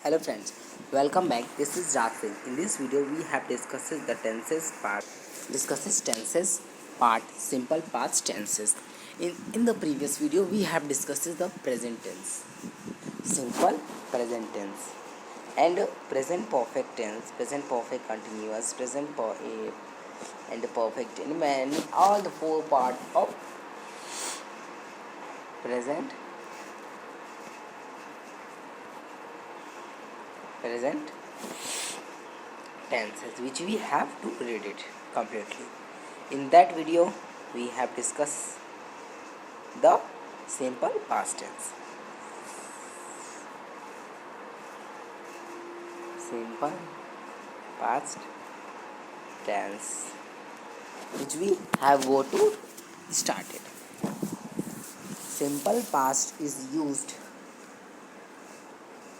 Hello friends, welcome back. This is Rasin. In this video, we have discusses part simple past tenses. In the previous video, we have discussed the present tense, simple present tense, and present perfect tense, present perfect continuous, and perfect in all the four part of present tenses, which we have to read it completely. In that video, we have discussed the simple past tense. Simple past tense, which we have go to started. Simple past is used.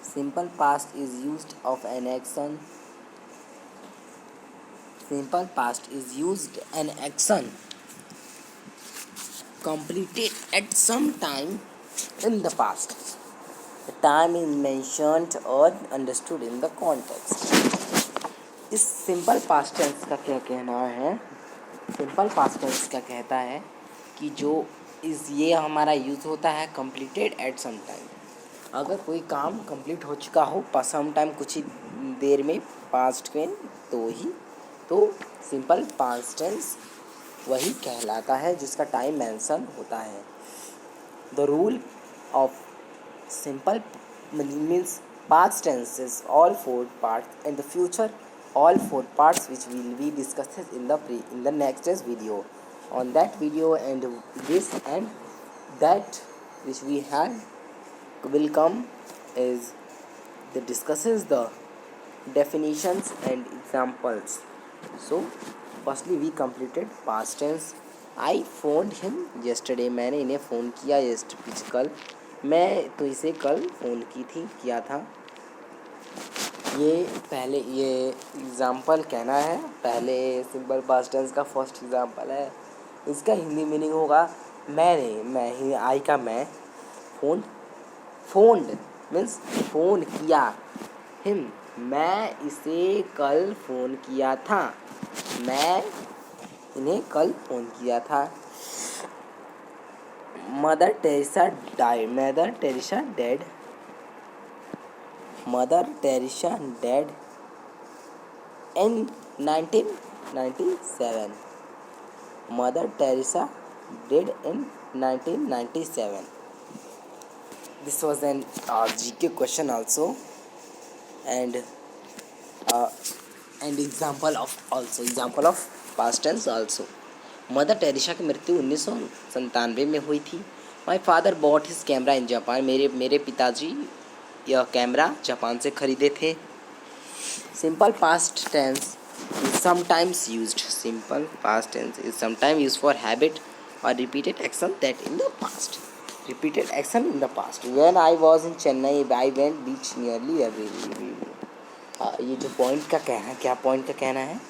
Simple past is used of an action. Simple past is used an action completed at some time in the past. The time is mentioned or understood in the context. इस simple past tense का क्या कहना है? Simple past tense क्या कहता है कि जो ये हमारा यूज़ होता है कंप्लीटेड एट सम टाइम. अगर कोई काम कंप्लीट हो चुका हो सम टाइम, कुछ ही देर में, पास्ट में, तो सिंपल पास्ट टेंस वही कहलाता है जिसका टाइम मेंशन होता है. The rule of simple means past tenses all four parts and the future all four parts, which will be discussed in the next video. On that video and this and that which we have will come is the discusses the definitions and examples. So firstly we completed past tense. I phoned him yesterday. मैंने इन्हें phone किया कल. मैं तो इसे कल phone किया था. ये पहले ये एग्ज़ाम्पल कहना है. पहले सिंपल पास्ट टेंस का फर्स्ट एग्ज़ाम्पल है. इसका हिंदी मीनिंग होगा आई का मैं. फोन्ड मीन्स फ़ोन किया. हिम मैं इसे कल फ़ोन किया था. मैं इन्हें कल फ़ोन किया था. Mother Teresa died. Mother Teresa died in 1997. Mother Teresa died in 1997. This was an GK question also, and example of past tense also. Mother Teresa की मृत्यु 1997 में हुई थी. My father bought his camera in Japan. मेरे पिताजी यह camera Japan से खरीदे थे. Simple past tense is sometimes used. Simple past tense is sometime used for habit और repeated action that in the past. Repeated action in the past. When I was in Chennai I went beach nearly every week. ये जो point का कहना है,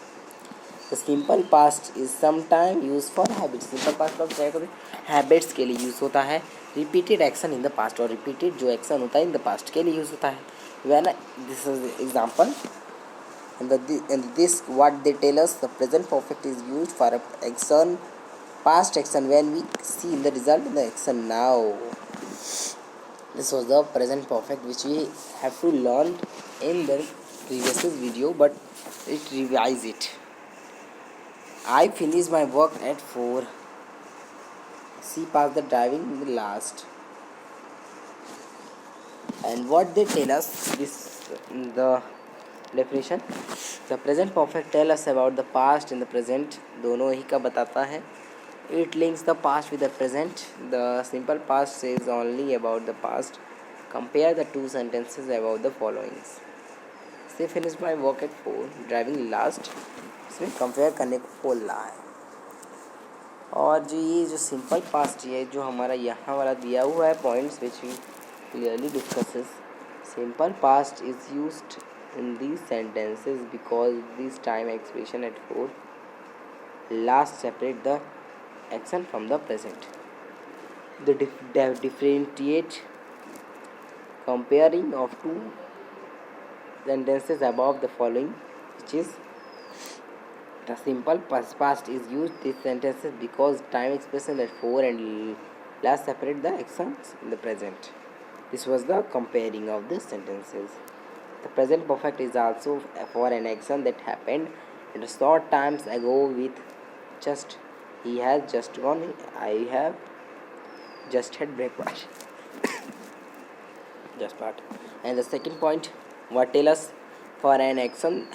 the simple past is sometime use for habits. Simple past का क्या करें, habits के लिए यूज़ होता है. Repeated action in the past, और रिपीटेड जो एक्शन होता है इन द पास्ट के लिए यूज़ होता है. When this is example and this what they tell us, the present perfect is used for action, past action when we see the result in the action now. This was the present perfect which we have to learn in the previous video, but it revise it. I finished my work at 4. She passed the driving last. And what they tell us, the definition, the present perfect tell us about the past and the present. दोनों ही का बताता है. It links the past with the present. The simple past says only about the past. Compare the two sentences about the followings. She finished my work at 4. Driving last. इसमें compare करने को बोल रहा है. और जो सिंपल पास्ट है, जो हमारा यहाँ वाला दिया हुआ है points which we clearly discusses. Simple past is used in these sentences because this time expression at 4 last separate the action from the present. The differentiate comparing of two sentences above the following, which is the simple past is used these sentences because time expression that for and last separate the actions in the present. This was the comparing of the sentences. The present perfect is also for an action that happened at a short times ago with just. He has just gone. I have just had breakfast. Just part. And the second point, what tell us for an action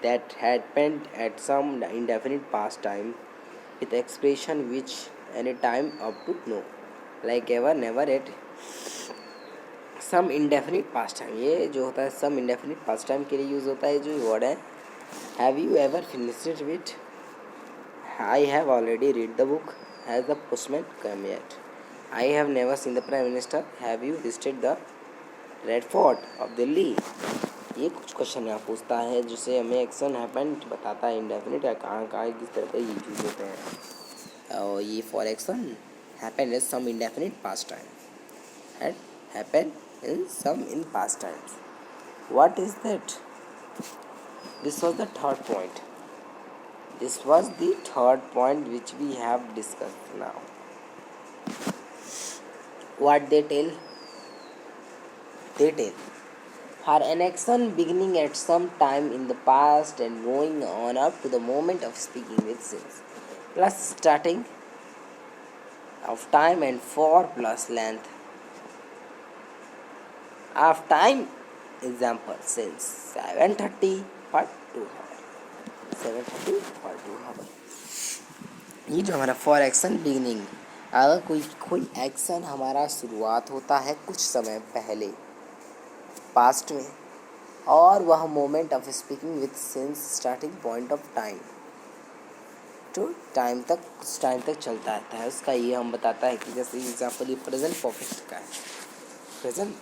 that happened at some indefinite past time with expression which any time up to no, like ever, never, at some indefinite past time. ये जो होता है सम indefinite past time के लिए use होता है जो word है. Have you ever finished with. I have already read the book. Has the postman come yet. I have never seen the prime minister. Have you visited the red fort of Delhi. ये कुछ question यहाँ पूछता है जिससे हमें action happen बताता है indefinite या कहाँ कहाँ किस तरह के ये यूज होते हैं. और ये for action happen is some indefinite past time and happen in some in past times. What is that? This was the third point. This was the third point which we have discussed now. What they tell? They tell for an action beginning at some time in the past and going on up to the moment of speaking with since plus starting of time and for plus length of time. Example since 7:30 for 2 hours. 7:30 for 2 hours. ये जो हमारा for action beginning, अगर कोई action हमारा शुरुआत होता है कुछ समय पहले पास्ट में और वह moment of speaking with since starting point of time तो टाइम तक चलता रहता है उसका. ये हम बताता है कि जैसे एग्जाम्पल ये प्रेजेंट परफेक्ट का है. प्रेजेंट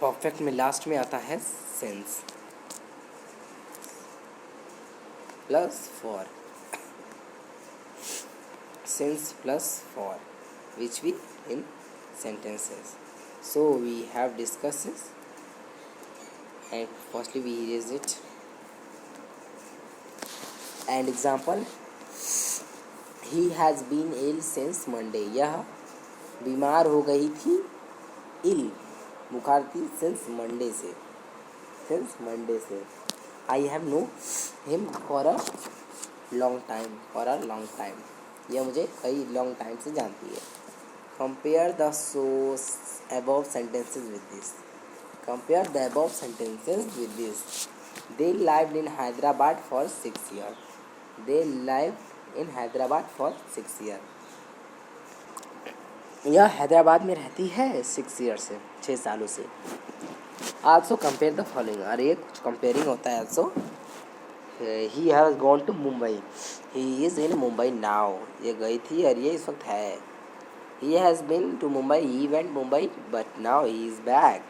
परफेक्ट में लास्ट में आता है sense plus for. Sense plus for which we in sentences. So we have discussed this and firstly we erase it. And example, he has been ill since Monday. यह बीमार हो गई थी. इल बुखार थी सिंस मंडे से. I have know him for a long time. यह मुझे कई लॉन्ग टाइम से जानती है. Compare the above sentences with this. They lived in Hyderabad for 6 years. यह हैदराबाद में रहती है 6 ईयर से 6 सालों से. Also compare the following. और ये कुछ कंपेयरिंग होता है. Also he has gone to Mumbai. He is in Mumbai now. ये गई थी और ये इस वक्त है. He has been to Mumbai. He went Mumbai but now he is back.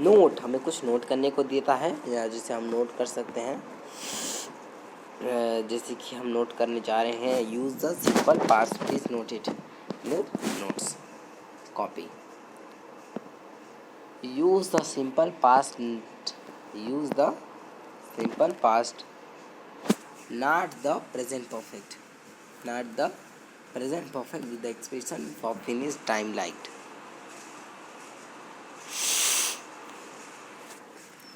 Note हमें कुछ नोट करने को देता है जिसे हम नोट कर सकते हैं. जैसे कि हम नोट करने जा रहे हैं. Use the simple past. Please note it. Notes copy. Use the simple past. Not the present perfect with the expression for finish time like.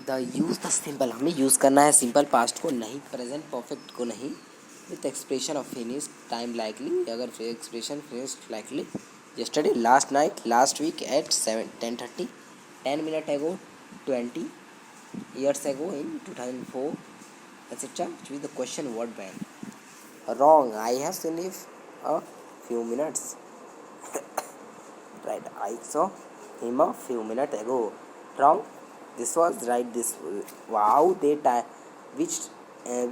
Use the simple. हमें यूज़ करना है सिंपल पास्ट को, नहीं present perfect को नहीं. With expression of finish time likely. अगर expression finish likely. yesterday, last night, last week at 10:30, 10 minutes ago, 20 years ago in 2004, etc. Which is the question word when. Wrong. I have seen it a few minutes. Right. I saw him a few minutes ago. Wrong. This was right. This wow.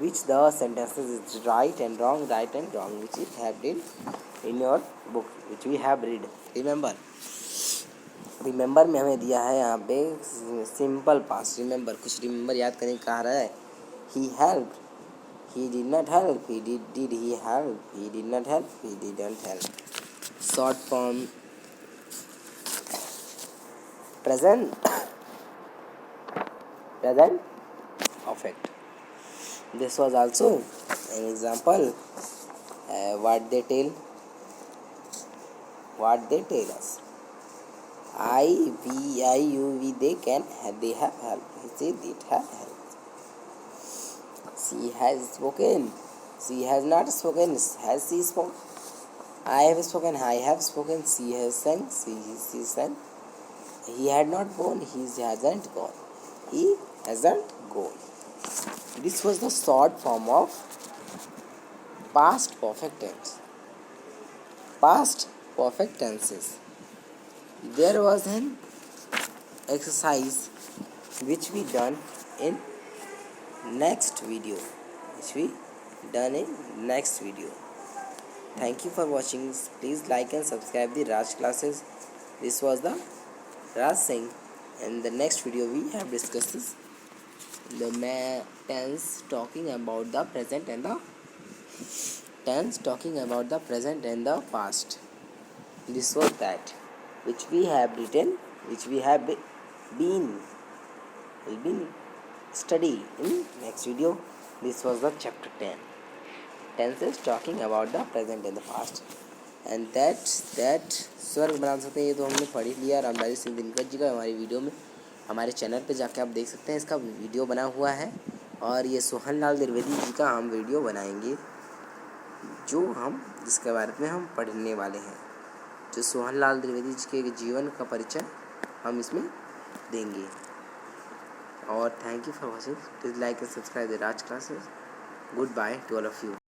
Which the sentences is right and wrong, which is have been in your book, which we have read. Remember में हमें दिया है यहाँ पे simple past. कुछ remember याद करने कहा रहा है. He helped. He did not help. Did he help? He did not help. He didn't help. Short form present present perfect. This was also an example. What they tell us. We, they have help. They did have help. She has spoken. She has not spoken. Has she spoken? I have spoken. I have spoken. She has sang. She sang. He had not gone. He hasn't gone. He hasn't gone. This was the short form of past perfect tense. Past perfect tenses. There was an exercise which we done in next video. Thank you for watching. Please like and subscribe the Raj classes. This was the Raj Singh. In the next video we have discussed this, the tense talking about the present and the past. This was that which we have written, which we have been will be study in next video. This was the chapter 10. Tenses talking about the present and the past. And that स्वर्ग बना सकते हैं, ये तो हमने पढ़ ही लिया रामधारी सिंह दिनकर जी का हमारी वीडियो में. हमारे चैनल पे जाके आप देख सकते हैं, इसका वीडियो बना हुआ है. और ये सोहन लाल द्विवेदी जी का हम वीडियो बनाएंगे, जिसके बारे में हम पढ़ने वाले हैं. जो सोहन लाल द्विवेदी जी के जीवन का परिचय हम इसमें देंगे. और thank you for watching. Please like and subscribe the Raj classes. Good by two all of you.